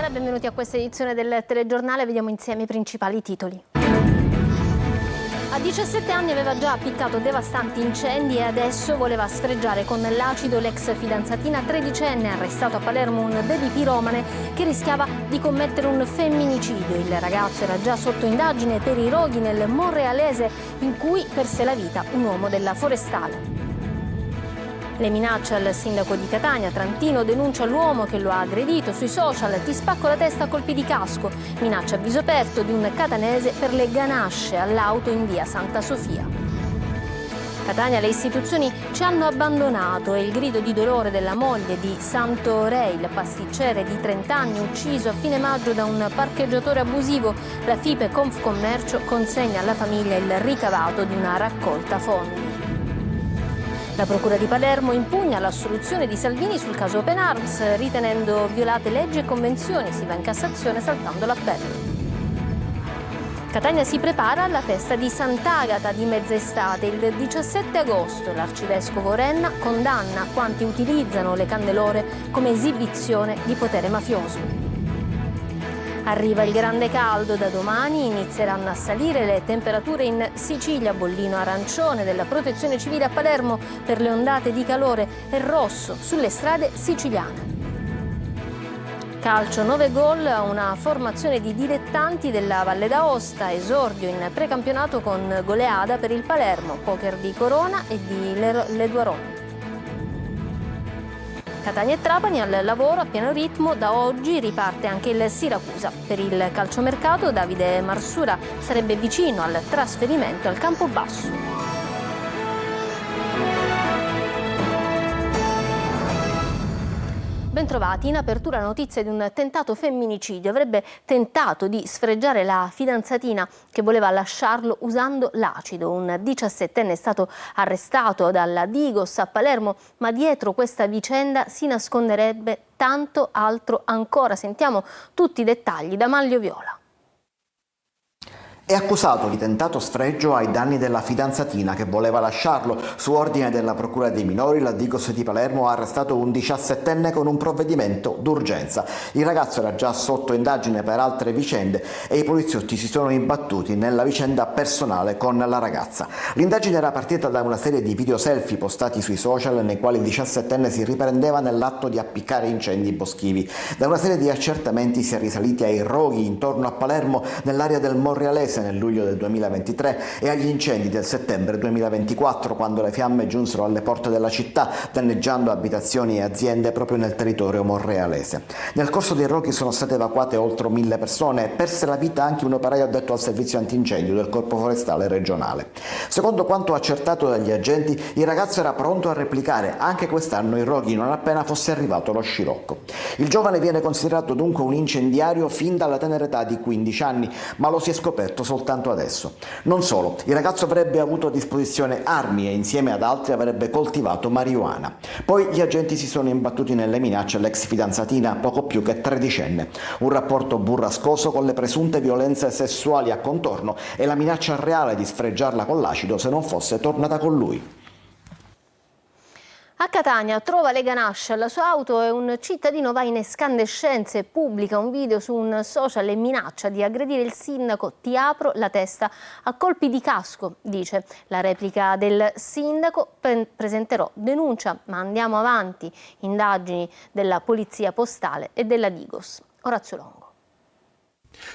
buonasera, benvenuti a questa edizione del telegiornale. Vediamo insieme i principali titoli. A 17 anni aveva già appiccato devastanti incendi e adesso voleva sfregiare con l'acido l'ex fidanzatina tredicenne, arrestato a Palermo un baby piromane che rischiava di commettere un femminicidio. Il ragazzo era già sotto indagine per i roghi nel Monrealese in cui perse la vita un uomo della Forestale. Le minacce al sindaco di Catania, Trantino denuncia l'uomo che lo ha aggredito sui social, ti spacco la testa a colpi di casco, minaccia a viso aperto di un catanese per le ganasce all'auto in via Santa Sofia. Catania, le istituzioni ci hanno abbandonato e il grido di dolore della moglie di Santo Re, il pasticcere di 30 anni ucciso a fine maggio da un parcheggiatore abusivo. La FIPE Confcommercio consegna alla famiglia il ricavato di una raccolta fondi. La Procura di Palermo impugna l'assoluzione di Salvini sul caso Open Arms, ritenendo violate leggi e convenzioni. Si va in Cassazione saltando l'appello. Catania si prepara alla festa di Sant'Agata di mezz'estate. Il 17 agosto l'arcivescovo Renna condanna quanti utilizzano le candelore come esibizione di potere mafioso. Arriva il grande caldo, da domani inizieranno a salire le temperature in Sicilia, bollino arancione della Protezione Civile a Palermo per le ondate di calore e rosso sulle strade siciliane. Calcio, 9 gol a una formazione di dilettanti della Valle d'Aosta, esordio in precampionato con goleada per il Palermo, poker di Corona e di Leduaron. Catania e Trapani al lavoro a pieno ritmo, da oggi riparte anche il Siracusa. Per il calciomercato Davide Marsura sarebbe vicino al trasferimento al Campobasso. Bentrovati, in apertura la notizia di un tentato femminicidio. Avrebbe tentato di sfregiare la fidanzatina che voleva lasciarlo usando l'acido. Un 17enne è stato arrestato dalla Digos a Palermo, ma dietro questa vicenda si nasconderebbe tanto altro ancora. Sentiamo tutti i dettagli da Manlio Viola. È accusato di tentato sfregio ai danni della fidanzatina che voleva lasciarlo. Su ordine della Procura dei minori, la Digos di Palermo ha arrestato un 17enne con un provvedimento d'urgenza. Il ragazzo era già sotto indagine per altre vicende e i poliziotti si sono imbattuti nella vicenda personale con la ragazza. L'indagine era partita da una serie di video selfie postati sui social nei quali il 17enne si riprendeva nell'atto di appiccare incendi boschivi. Da una serie di accertamenti si è risaliti ai roghi intorno a Palermo nell'area del Monrealese nel luglio del 2023 e agli incendi del settembre 2024, quando le fiamme giunsero alle porte della città, danneggiando abitazioni e aziende proprio nel territorio monrealese. Nel corso dei roghi sono state evacuate oltre 1000 persone e perse la vita anche un operaio addetto al servizio antincendio del Corpo Forestale regionale. Secondo quanto accertato dagli agenti, il ragazzo era pronto a replicare anche quest'anno i roghi non appena fosse arrivato lo scirocco. Il giovane viene considerato dunque un incendiario fin dalla tenera età di 15 anni, ma lo si è scoperto soltanto adesso. Non solo, il ragazzo avrebbe avuto a disposizione armi e insieme ad altri avrebbe coltivato marijuana. Poi gli agenti si sono imbattuti nelle minacce all'ex fidanzatina, poco più che tredicenne. Un rapporto burrascoso con le presunte violenze sessuali a contorno e la minaccia reale di sfregiarla con l'acido se non fosse tornata con lui. A Catania trova le ganasce alla sua auto e un cittadino va in escandescenze e pubblica un video su un social e minaccia di aggredire il sindaco. Ti apro la testa a colpi di casco, dice. La replica del sindaco: presenterò denuncia, ma andiamo avanti. Indagini della polizia postale e della Digos. Orazio Longo.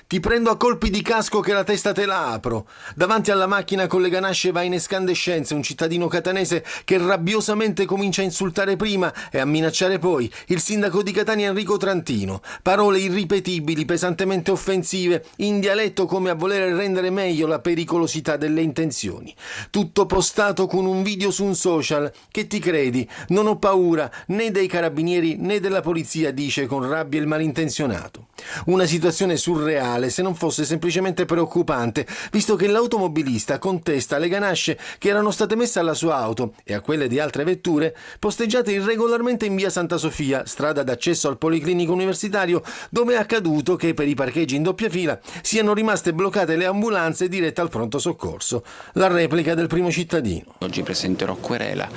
Ti prendo a colpi di casco che la testa te la apro. Davanti alla macchina con le ganasce va in escandescenze un cittadino catanese che rabbiosamente comincia a insultare prima e a minacciare poi il sindaco di Catania Enrico Trantino. Parole irripetibili, pesantemente offensive, in dialetto come a voler rendere meglio la pericolosità delle intenzioni. Tutto postato con un video su un social. Che ti credi? Non ho paura né dei carabinieri né della polizia, dice con rabbia il malintenzionato. Una situazione surreale, se non fosse semplicemente preoccupante, visto che l'automobilista contesta le ganasce che erano state messe alla sua auto e a quelle di altre vetture posteggiate irregolarmente in via Santa Sofia, strada d'accesso al Policlinico Universitario, dove è accaduto che per i parcheggi in doppia fila siano rimaste bloccate le ambulanze dirette al pronto soccorso. La replica del primo cittadino. Oggi presenterò querela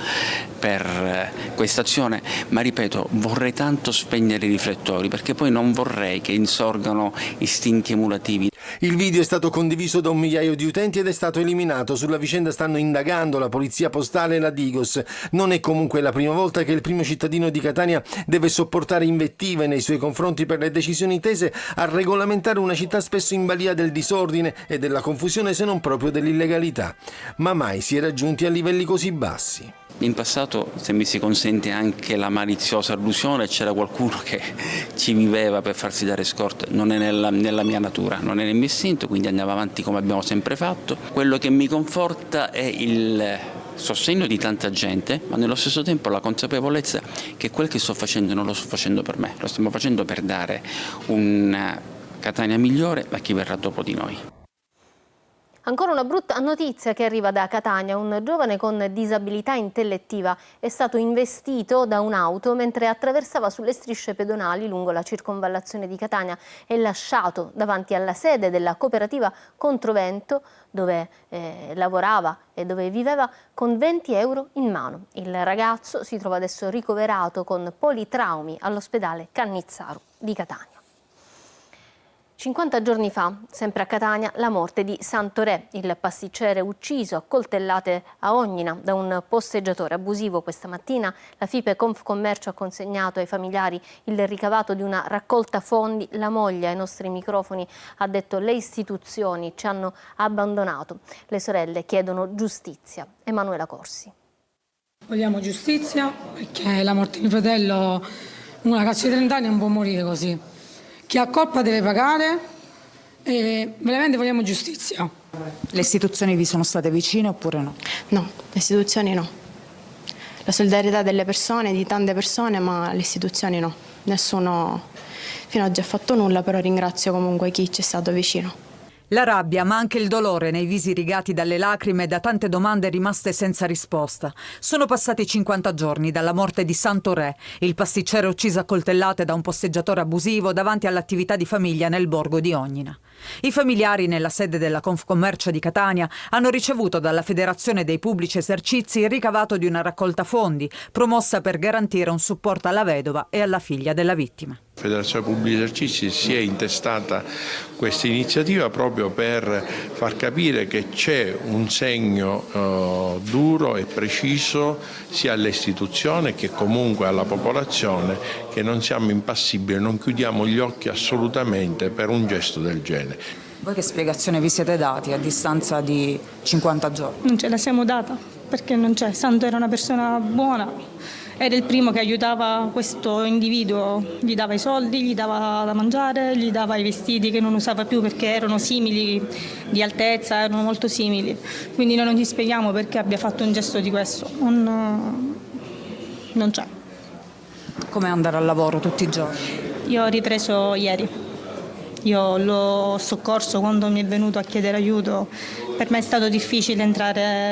per questa azione, ma ripeto, vorrei tanto spegnere i riflettori, perché poi non vorrei che insorgano istinti emulativi. Il video è stato condiviso da 1 migliaio di utenti ed è stato eliminato. Sulla vicenda stanno indagando la polizia postale e la Digos. Non è comunque la prima volta che il primo cittadino di Catania deve sopportare invettive nei suoi confronti per le decisioni tese a regolamentare una città spesso in balia del disordine e della confusione, se non proprio dell'illegalità. Ma mai si era giunti a livelli così bassi. In passato, se mi si consente anche la maliziosa allusione, c'era qualcuno che ci viveva per farsi dare scorte. Non è nella mia natura, non è nel mio istinto, quindi andiamo avanti come abbiamo sempre fatto. Quello che mi conforta è il sostegno di tanta gente, ma nello stesso tempo la consapevolezza che quel che sto facendo non lo sto facendo per me, lo stiamo facendo per dare una Catania migliore a chi verrà dopo di noi. Ancora una brutta notizia che arriva da Catania. Un giovane con disabilità intellettiva è stato investito da un'auto mentre attraversava sulle strisce pedonali lungo la circonvallazione di Catania e lasciato davanti alla sede della cooperativa Controvento, dove lavorava e dove viveva, con 20 euro in mano. Il ragazzo si trova adesso ricoverato con politraumi all'ospedale Cannizzaro di Catania. 50 giorni fa, sempre a Catania, la morte di Santorè, il pasticcere ucciso a coltellate a Ognina da un posteggiatore abusivo. Questa mattina la FIPE Confcommercio ha consegnato ai familiari il ricavato di una raccolta fondi. La moglie ai nostri microfoni ha detto: le istituzioni ci hanno abbandonato. Le sorelle chiedono giustizia. Emanuela Corsi. Vogliamo giustizia perché la morte di mio fratello, un ragazzo di 30 anni non può morire così. Chi ha colpa deve pagare e veramente vogliamo giustizia. Le istituzioni vi sono state vicine oppure no? No, le istituzioni no. La solidarietà delle persone, di tante persone, ma le istituzioni no. Nessuno fino ad oggi ha fatto nulla, però ringrazio comunque chi ci è stato vicino. La rabbia, ma anche il dolore nei visi rigati dalle lacrime e da tante domande rimaste senza risposta. Sono passati 50 giorni dalla morte di Santorè, il pasticcere ucciso a coltellate da un posteggiatore abusivo davanti all'attività di famiglia nel borgo di Ognina. I familiari, nella sede della Confcommercio di Catania, hanno ricevuto dalla Federazione dei Pubblici Esercizi il ricavato di una raccolta fondi, promossa per garantire un supporto alla vedova e alla figlia della vittima. La Federazione Pubblici Esercizi si è intestata questa iniziativa proprio per far capire che c'è un segno duro e preciso sia alle istituzioni che comunque alla popolazione, che non siamo impassibili, non chiudiamo gli occhi assolutamente per un gesto del genere. Voi che spiegazione vi siete dati a distanza di 50 giorni? Non ce la siamo data perché non c'è. Santo era una persona buona. Era il primo che aiutava questo individuo, gli dava i soldi, gli dava da mangiare, gli dava i vestiti che non usava più perché erano simili di altezza, erano molto simili. Quindi noi non ci spieghiamo perché abbia fatto un gesto di questo, non c'è. Come andare al lavoro tutti i giorni? Io ho ripreso ieri, io l'ho soccorso quando mi è venuto a chiedere aiuto. Per me è stato difficile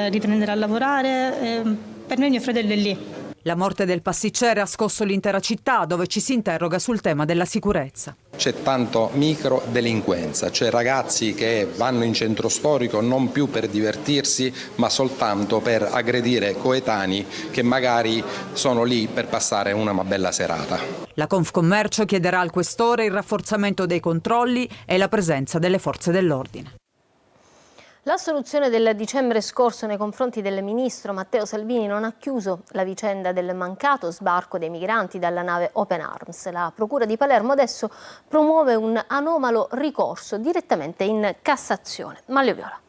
riprendere a lavorare, per me mio fratello è lì. La morte del pasticcere ha scosso l'intera città, dove ci si interroga sul tema della sicurezza. C'è tanto microdelinquenza, cioè ragazzi che vanno in centro storico non più per divertirsi, ma soltanto per aggredire coetanei che magari sono lì per passare una bella serata. La Confcommercio chiederà al questore il rafforzamento dei controlli e la presenza delle forze dell'ordine. La soluzione del dicembre scorso nei confronti del ministro Matteo Salvini non ha chiuso la vicenda del mancato sbarco dei migranti dalla nave Open Arms. La Procura di Palermo adesso promuove un anomalo ricorso direttamente in Cassazione. Maglio Viola.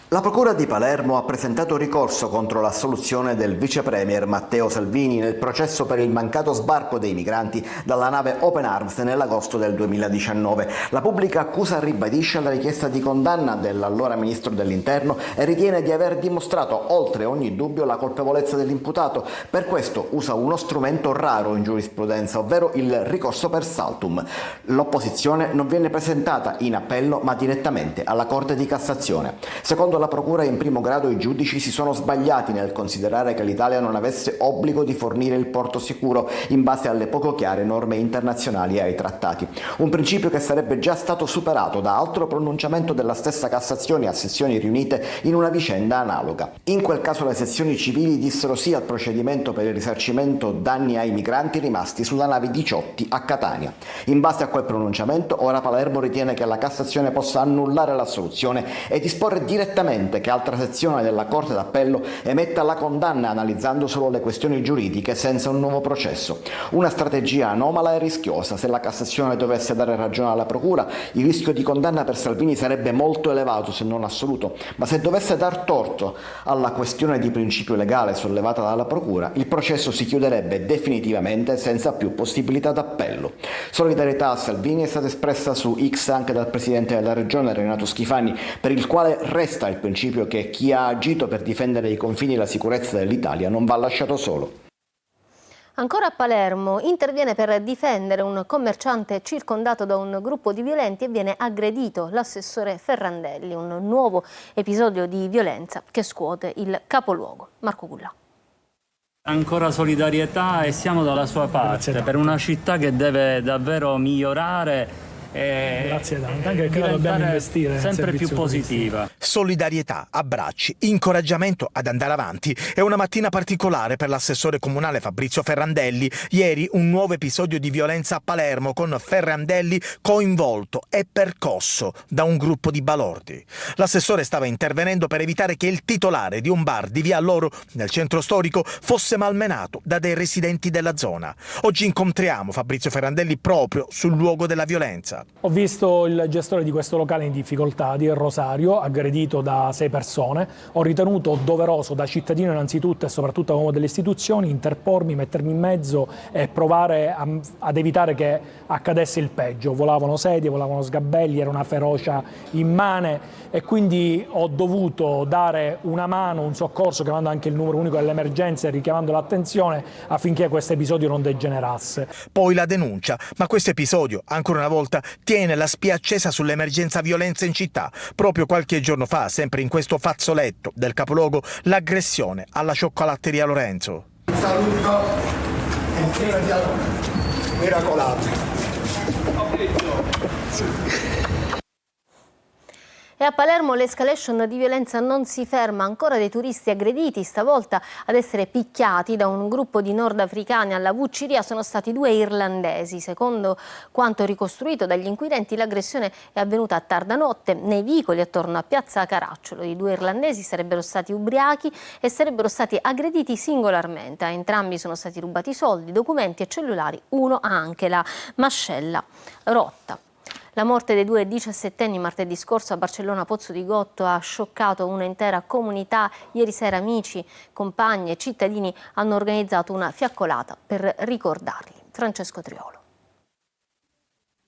La Procura di Palermo ha presentato ricorso contro l'assoluzione del vice premier Matteo Salvini nel processo per il mancato sbarco dei migranti dalla nave Open Arms nell'agosto del 2019. La pubblica accusa ribadisce la richiesta di condanna dell'allora ministro dell'Interno e ritiene di aver dimostrato oltre ogni dubbio la colpevolezza dell'imputato. Per questo usa uno strumento raro in giurisprudenza, ovvero il ricorso per saltum. L'opposizione non viene presentata in appello ma direttamente alla Corte di Cassazione. Secondo Secondo la procura in primo grado i giudici si sono sbagliati nel considerare che l'Italia non avesse obbligo di fornire il porto sicuro in base alle poco chiare norme internazionali e ai trattati. Un principio che sarebbe già stato superato da altro pronunciamento della stessa Cassazione a sezioni riunite in una vicenda analoga. In quel caso le sezioni civili dissero sì al procedimento per il risarcimento danni ai migranti rimasti sulla nave Diciotti a Catania. In base a quel pronunciamento, ora Palermo ritiene che la Cassazione possa annullare l'assoluzione e disporre direttamente che altra sezione della Corte d'Appello emetta la condanna analizzando solo le questioni giuridiche senza un nuovo processo. Una strategia anomala e rischiosa. Se la Cassazione dovesse dare ragione alla Procura, il rischio di condanna per Salvini sarebbe molto elevato, se non assoluto, ma se dovesse dar torto alla questione di principio legale sollevata dalla Procura, il processo si chiuderebbe definitivamente senza più possibilità d'appello. Solidarietà a Salvini è stata espressa su X anche dal Presidente della Regione Renato Schifani, per il quale resta il principio che chi ha agito per difendere i confini e la sicurezza dell'Italia non va lasciato solo. Ancora a Palermo, interviene per difendere un commerciante circondato da un gruppo di violenti e viene aggredito l'assessore Ferrandelli, un nuovo episodio di violenza che scuote il capoluogo. Marco Culla. Ancora solidarietà e siamo dalla sua parte per una città che deve davvero migliorare. Grazie tanto, anche perché dobbiamo investire sempre più positiva. Solidarietà, abbracci, incoraggiamento ad andare avanti. È una mattina particolare per l'assessore comunale Fabrizio Ferrandelli. Ieri un nuovo episodio di violenza a Palermo con Ferrandelli coinvolto e percosso da un gruppo di balordi. L'assessore stava intervenendo per evitare che il titolare di un bar di Via Loro, nel centro storico, fosse malmenato da dei residenti della zona. Oggi incontriamo Fabrizio Ferrandelli proprio sul luogo della violenza. Ho visto il gestore di questo locale in difficoltà, di Rosario, aggredito da 6 persone. Ho ritenuto doveroso da cittadino innanzitutto e soprattutto a uomo delle istituzioni interpormi, mettermi in mezzo e provare ad evitare che accadesse il peggio. Volavano sedie, volavano sgabelli, era una ferocia immane e quindi ho dovuto dare una mano, un soccorso, chiamando anche il numero unico delle emergenze e richiamando l'attenzione affinché questo episodio non degenerasse. Poi la denuncia, ma questo episodio, ancora una volta, tiene la spia accesa sull'emergenza violenza in città. Proprio qualche giorno fa, sempre in questo fazzoletto del capoluogo, l'aggressione alla cioccolatteria Lorenzo. Saluto e miracolato. E a Palermo l'escalation di violenza non si ferma, ancora dei turisti aggrediti, stavolta ad essere picchiati da un gruppo di nordafricani alla Vucciria sono stati 2 irlandesi. Secondo quanto ricostruito dagli inquirenti, l'aggressione è avvenuta a tarda notte nei vicoli attorno a Piazza Caracciolo. I 2 irlandesi sarebbero stati ubriachi e sarebbero stati aggrediti singolarmente. A entrambi sono stati rubati soldi, documenti e cellulari, uno ha anche la mascella rotta. La morte dei 2 diciassettenni martedì scorso a Barcellona Pozzo di Gotto ha scioccato un'intera comunità. Ieri sera amici, compagni e cittadini hanno organizzato una fiaccolata per ricordarli. Francesco Triolo.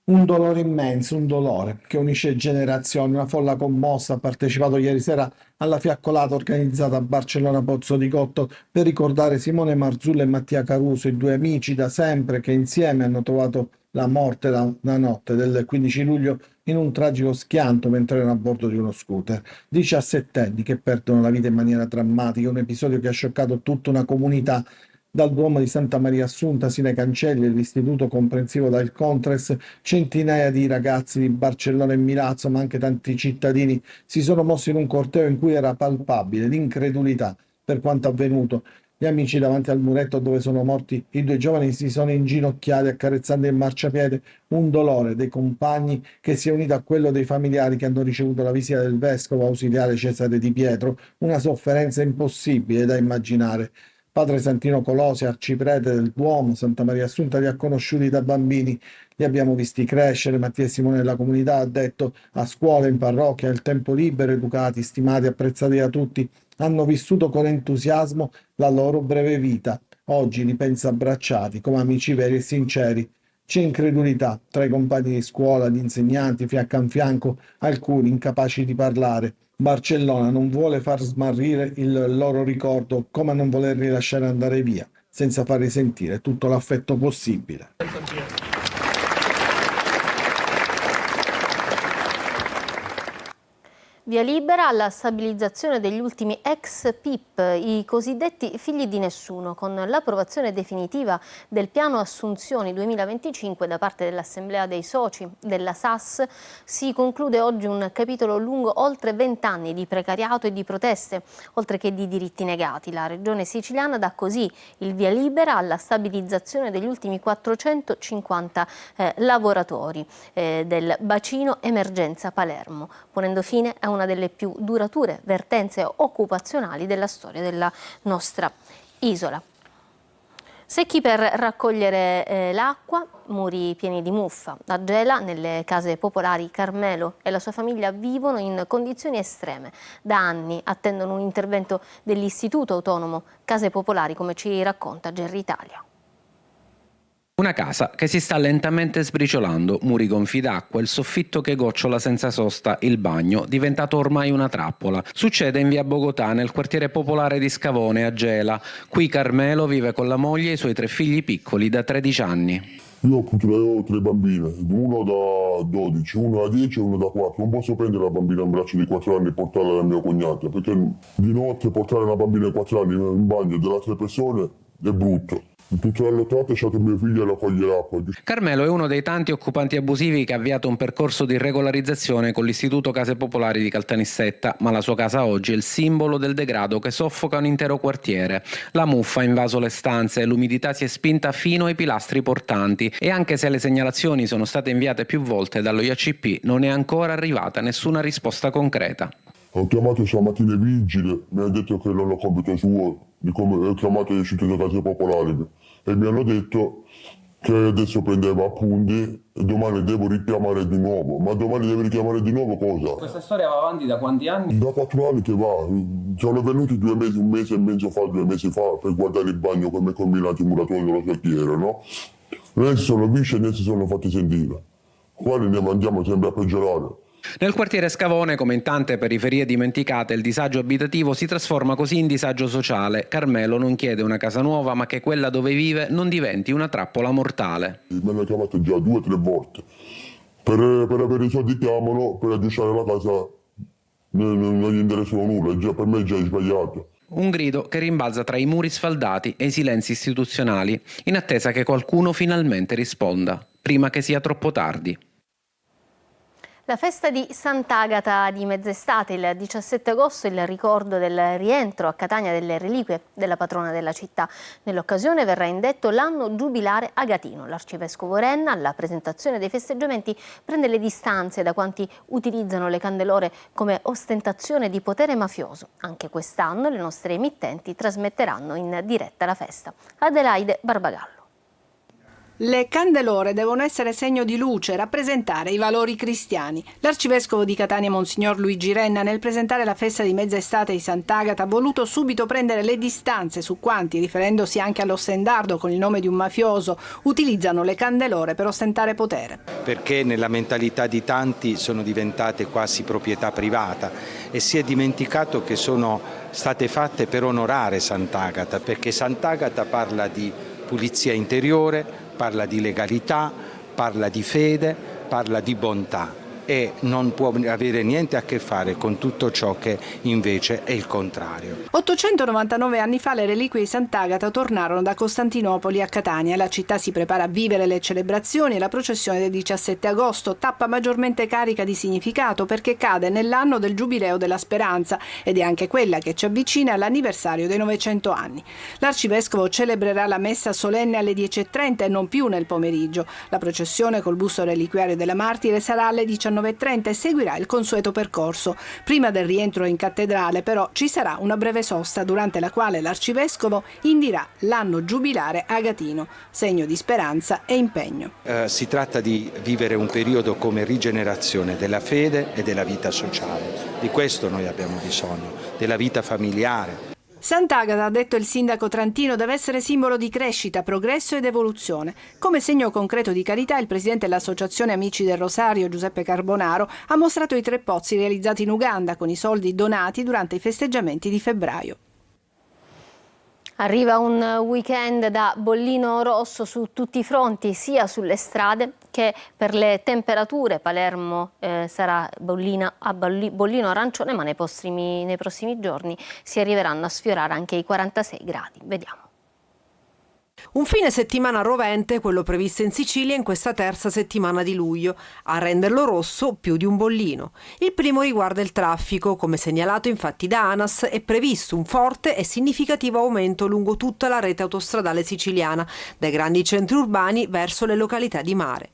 Un dolore immenso, un dolore che unisce generazioni. Una folla commossa ha partecipato ieri sera alla fiaccolata organizzata a Barcellona Pozzo di Gotto per ricordare Simone Marzullo e Mattia Caruso, i 2 amici da sempre che insieme hanno trovato la morte la notte del 15 luglio in un tragico schianto mentre erano a bordo di uno scooter. 17enni che perdono la vita in maniera drammatica, un episodio che ha scioccato tutta una comunità. Dal Duomo di Santa Maria Assunta sino ai cancelli dell'istituto comprensivo del Contres, centinaia di ragazzi di Barcellona e Milazzo, ma anche tanti cittadini, si sono mossi in un corteo in cui era palpabile l'incredulità per quanto avvenuto. Gli amici davanti al muretto dove sono morti i 2 giovani si sono inginocchiati accarezzando il marciapiede, un dolore dei compagni che si è unito a quello dei familiari che hanno ricevuto la visita del vescovo ausiliare Cesare Di Pietro, una sofferenza impossibile da immaginare. Padre Santino Colosi, arciprete del Duomo, Santa Maria Assunta, li ha conosciuti da bambini, li abbiamo visti crescere. Mattia e Simone nella comunità, ha detto, a scuola, in parrocchia, nel tempo libero, educati, stimati, apprezzati da tutti, hanno vissuto con entusiasmo la loro breve vita. Oggi li pensa abbracciati come amici veri e sinceri. C'è incredulità tra i compagni di scuola, gli insegnanti, fianco a fianco, alcuni incapaci di parlare. Barcellona non vuole far smarrire il loro ricordo, come a non volerli lasciare andare via, senza far risentire tutto l'affetto possibile. Via libera alla stabilizzazione degli ultimi ex PIP, i cosiddetti figli di nessuno, con l'approvazione definitiva del piano assunzioni 2025 da parte dell'Assemblea dei soci della SAS. Si conclude oggi un capitolo lungo oltre 20 anni di precariato e di proteste, oltre che di diritti negati. La Regione siciliana dà così il via libera alla stabilizzazione degli ultimi 450 lavoratori del bacino emergenza Palermo, ponendo fine a una delle più durature vertenze occupazionali della storia della nostra isola. Secchi per raccogliere l'acqua, muri pieni di muffa. A Gela, nelle case popolari, Carmelo e la sua famiglia vivono in condizioni estreme. Da anni attendono un intervento dell'Istituto Autonomo Case Popolari, come ci racconta Gerry Italia. Una casa che si sta lentamente sbriciolando, muri gonfi d'acqua, il soffitto che gocciola senza sosta, il bagno, diventato ormai una trappola. Succede in via Bogotà, nel quartiere popolare di Scavone, a Gela. Qui Carmelo vive con la moglie e i suoi 3 figli piccoli da 13 anni. Io ho 3 bambine, uno da 12, uno da 10 e uno da 4. Non posso prendere la bambina in braccio di 4 anni e portarla da mio cognato, perché di notte portare una bambina di 4 anni in bagno delle altre persone è brutto. Tutta la notte c'è che mio figlio raccoglie l'acqua. Carmelo è uno dei tanti occupanti abusivi che ha avviato un percorso di regolarizzazione con l'Istituto Case Popolari di Caltanissetta, ma la sua casa oggi è il simbolo del degrado che soffoca un intero quartiere. La muffa ha invaso le stanze, l'umidità si è spinta fino ai pilastri portanti e anche se le segnalazioni sono state inviate più volte dallo IACP non è ancora arrivata nessuna risposta concreta. Ho chiamato stamattina i vigili, mi hanno detto che non ho compito suo, ho chiamato l'Istituto Case Popolari e mi hanno detto che adesso prendeva appunti e domani devo richiamare di nuovo. Ma domani devo richiamare di nuovo cosa? Questa storia va avanti da quanti anni? Da 4 anni che va. Sono venuti 2 mesi, 1 mese e mezzo fa, 2 mesi fa, per guardare il bagno come combinati i muratori dello quartiere, no? Non si sono visti né si sono fatti sentire. Qua ne andiamo sempre a peggiorare. Nel quartiere Scavone, come in tante periferie dimenticate, il disagio abitativo si trasforma così in disagio sociale. Carmelo non chiede una casa nuova, ma che quella dove vive non diventi una trappola mortale. Me l'hanno chiamato già 2 o 3 volte. Per avere i soldi chiamano, per aggiustare la casa non gli interessano nulla, già, per me è già sbagliato. Un grido che rimbalza tra i muri sfaldati e i silenzi istituzionali, in attesa che qualcuno finalmente risponda, prima che sia troppo tardi. La festa di Sant'Agata di mezz'estate, il 17 agosto, il ricordo del rientro a Catania delle reliquie della patrona della città. Nell'occasione verrà indetto l'anno giubilare agatino. L'arcivescovo Renna, alla presentazione dei festeggiamenti, prende le distanze da quanti utilizzano le candelore come ostentazione di potere mafioso. Anche quest'anno le nostre emittenti trasmetteranno in diretta la festa. Adelaide Barbagallo. Le candelore devono essere segno di luce, rappresentare i valori cristiani. L'arcivescovo di Catania, Monsignor Luigi Renna, nel presentare la festa di mezz'estate di Sant'Agata, ha voluto subito prendere le distanze su quanti, riferendosi anche allo stendardo con il nome di un mafioso, utilizzano le candelore per ostentare potere. Perché nella mentalità di tanti sono diventate quasi proprietà privata e si è dimenticato che sono state fatte per onorare Sant'Agata, perché Sant'Agata parla di pulizia interiore, parla di legalità, parla di fede, parla di bontà e non può avere niente a che fare con tutto ciò che invece è il contrario. 899 anni fa le reliquie di Sant'Agata tornarono da Costantinopoli a Catania. La città si prepara a vivere le celebrazioni e la processione del 17 agosto, tappa maggiormente carica di significato perché cade nell'anno del Giubileo della Speranza ed è anche quella che ci avvicina all'anniversario dei 900 anni. L'arcivescovo celebrerà la messa solenne alle 10:30 e non più nel pomeriggio. La processione col busto reliquiario della martire sarà alle 19:30 e seguirà il consueto percorso. Prima del rientro in cattedrale però ci sarà una breve sosta durante la quale l'arcivescovo indirà l'anno giubilare agatino, segno di speranza e impegno. Si tratta di vivere un periodo come rigenerazione della fede e della vita sociale. Di questo noi abbiamo bisogno, della vita familiare. Sant'Agata, ha detto il sindaco trantino, deve essere simbolo di crescita, progresso ed evoluzione. Come segno concreto di carità, il presidente dell'Associazione Amici del Rosario, Giuseppe Carbonaro, ha mostrato i 3 pozzi realizzati in Uganda con i soldi donati durante i festeggiamenti di febbraio. Arriva un weekend da bollino rosso su tutti i fronti, sia sulle strade che per le temperature. Palermo sarà bollino arancione, ma nei prossimi giorni si arriveranno a sfiorare anche i 46 gradi. Vediamo. Un fine settimana rovente, quello previsto in Sicilia in questa terza settimana di luglio, a renderlo rosso più di un bollino. Il primo riguarda il traffico. Come segnalato infatti da ANAS, è previsto un forte e significativo aumento lungo tutta la rete autostradale siciliana, dai grandi centri urbani verso le località di mare.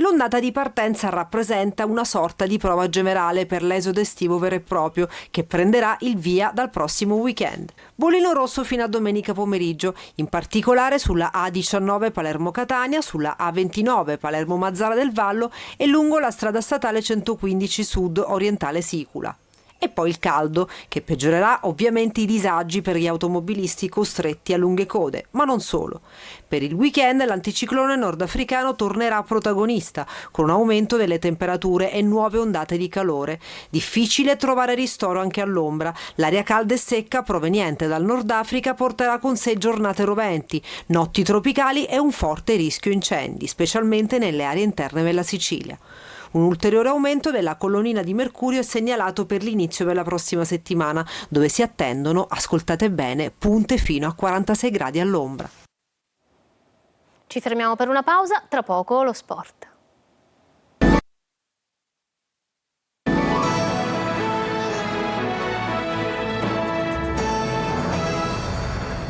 L'ondata di partenza rappresenta una sorta di prova generale per l'esodo estivo vero e proprio, che prenderà il via dal prossimo weekend. Bollino rosso fino a domenica pomeriggio, in particolare sulla A19 Palermo-Catania, sulla A29 Palermo-Mazzara del Vallo e lungo la strada statale 115 Sud Orientale Sicula. E poi il caldo, che peggiorerà ovviamente i disagi per gli automobilisti costretti a lunghe code, ma non solo. Per il weekend l'anticiclone nordafricano tornerà protagonista, con un aumento delle temperature e nuove ondate di calore. Difficile trovare ristoro anche all'ombra. L'aria calda e secca proveniente dal Nord Africa porterà con sé giornate roventi, notti tropicali e un forte rischio incendi, specialmente nelle aree interne della Sicilia. Un ulteriore aumento della colonnina di mercurio è segnalato per l'inizio della prossima settimana, dove si attendono, ascoltate bene, punte fino a 46 gradi all'ombra. Ci fermiamo per una pausa, tra poco lo sport.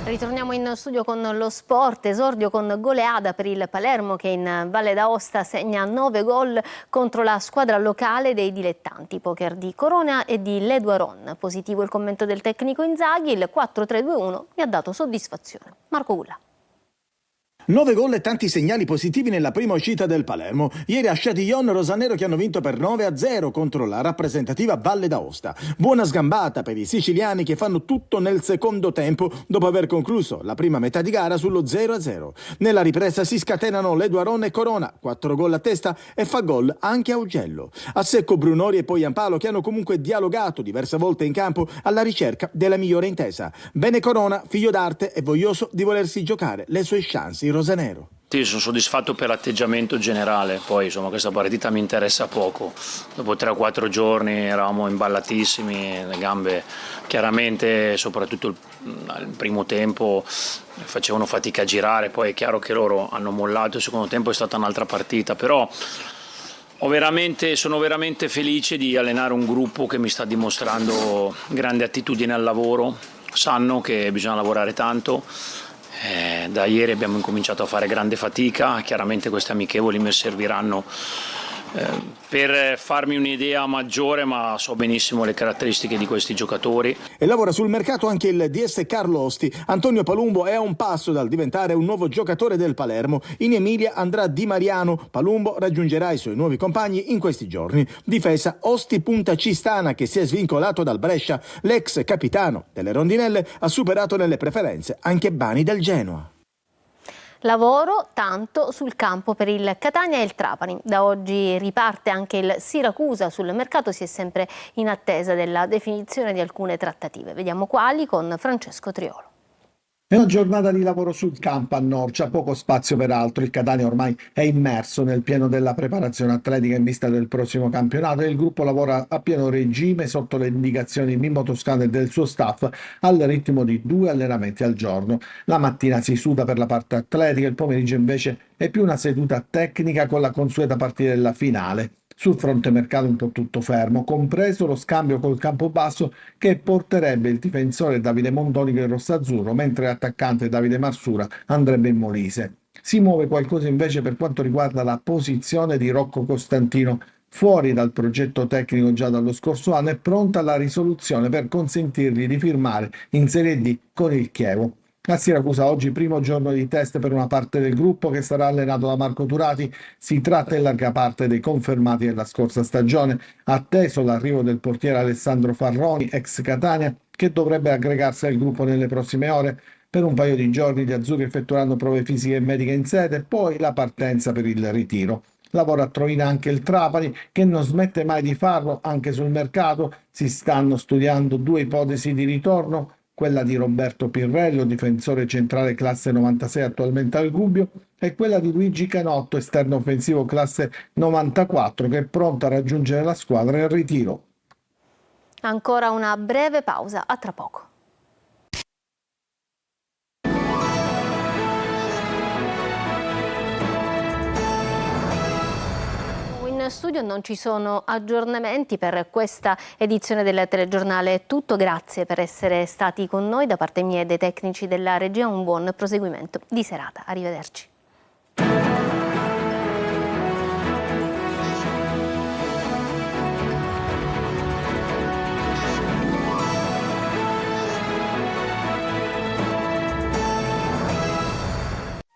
Ritorniamo in studio con lo sport, esordio con goleada per il Palermo che in Valle d'Aosta segna 9 gol contro la squadra locale dei dilettanti, poker di Corona e di Leduaron. Positivo il commento del tecnico Inzaghi, il 4-3-2-1 mi ha dato soddisfazione. Marco Gulla. 9 gol e tanti segnali positivi nella prima uscita del Palermo. Ieri a Châtillon rosanero che hanno vinto per 9-0 contro la rappresentativa Valle d'Aosta. Buona sgambata per i siciliani che fanno tutto nel secondo tempo dopo aver concluso la prima metà di gara sullo 0-0. Nella ripresa si scatenano Leduaron e Corona, 4 gol a testa e fa gol anche Augello. A secco Brunori e poi Ampalo che hanno comunque dialogato diverse volte in campo alla ricerca della migliore intesa. Bene Corona, figlio d'arte e voglioso di volersi giocare le sue chance in rosanero. Sì, sono soddisfatto per l'atteggiamento generale, poi insomma questa partita mi interessa poco. Dopo 3 o 4 giorni eravamo imballatissimi, le gambe chiaramente, soprattutto il primo tempo facevano fatica a girare, poi è chiaro che loro hanno mollato, il secondo tempo è stata un'altra partita, però sono veramente felice di allenare un gruppo che mi sta dimostrando grande attitudine al lavoro, sanno che bisogna lavorare tanto. Da ieri abbiamo incominciato a fare grande fatica, chiaramente queste amichevoli mi serviranno per farmi un'idea maggiore, ma so benissimo le caratteristiche di questi giocatori. E lavora sul mercato anche il DS Carlo Osti. Antonio Palumbo è a un passo dal diventare un nuovo giocatore del Palermo. In Emilia andrà Di Mariano. Palumbo raggiungerà i suoi nuovi compagni in questi giorni. Difesa Osti Punta Cistana che si è svincolato dal Brescia. L'ex capitano delle rondinelle ha superato nelle preferenze anche Bani del Genoa. Lavoro tanto sul campo per il Catania e il Trapani. Da oggi riparte anche il Siracusa. Sul mercato si è sempre in attesa della definizione di alcune trattative. Vediamo quali con Francesco Triolo. È una giornata di lavoro sul campo a Norcia, poco spazio per altro. Il Catania ormai è immerso nel pieno della preparazione atletica in vista del prossimo campionato e il gruppo lavora a pieno regime sotto le indicazioni di Mimmo Toscano e del suo staff al ritmo di 2 allenamenti al giorno. La mattina si suda per la parte atletica, il pomeriggio invece è più una seduta tecnica con la consueta partita della finale. Sul fronte mercato un po' tutto fermo, compreso lo scambio col Campobasso che porterebbe il difensore Davide Mondonico in rosso-azzurro, mentre l'attaccante Davide Marsura andrebbe in Molise. Si muove qualcosa invece per quanto riguarda la posizione di Rocco Costantino, fuori dal progetto tecnico già dallo scorso anno e pronta alla risoluzione per consentirgli di firmare in Serie D con il Chievo. A Siracusa oggi primo giorno di test per una parte del gruppo che sarà allenato da Marco Turati. Si tratta in larga parte dei confermati della scorsa stagione, atteso l'arrivo del portiere Alessandro Farroni, ex Catania, che dovrebbe aggregarsi al gruppo nelle prossime ore. Per un paio di giorni gli azzurri effettueranno prove fisiche e mediche in sede, poi la partenza per il ritiro. Lavora a Troina anche il Trapani, che non smette mai di farlo anche sul mercato. Si stanno studiando 2 ipotesi di ritorno. quella di Roberto Pirrello, difensore centrale classe 96 attualmente al Gubbio, e quella di Luigi Canotto, esterno offensivo classe 94, che è pronto a raggiungere la squadra in ritiro. Ancora una breve pausa, a tra poco. In studio non ci sono aggiornamenti per questa edizione del telegiornale. È tutto, grazie per essere stati con noi. Da parte mia e dei tecnici della regia un buon proseguimento di serata. Arrivederci.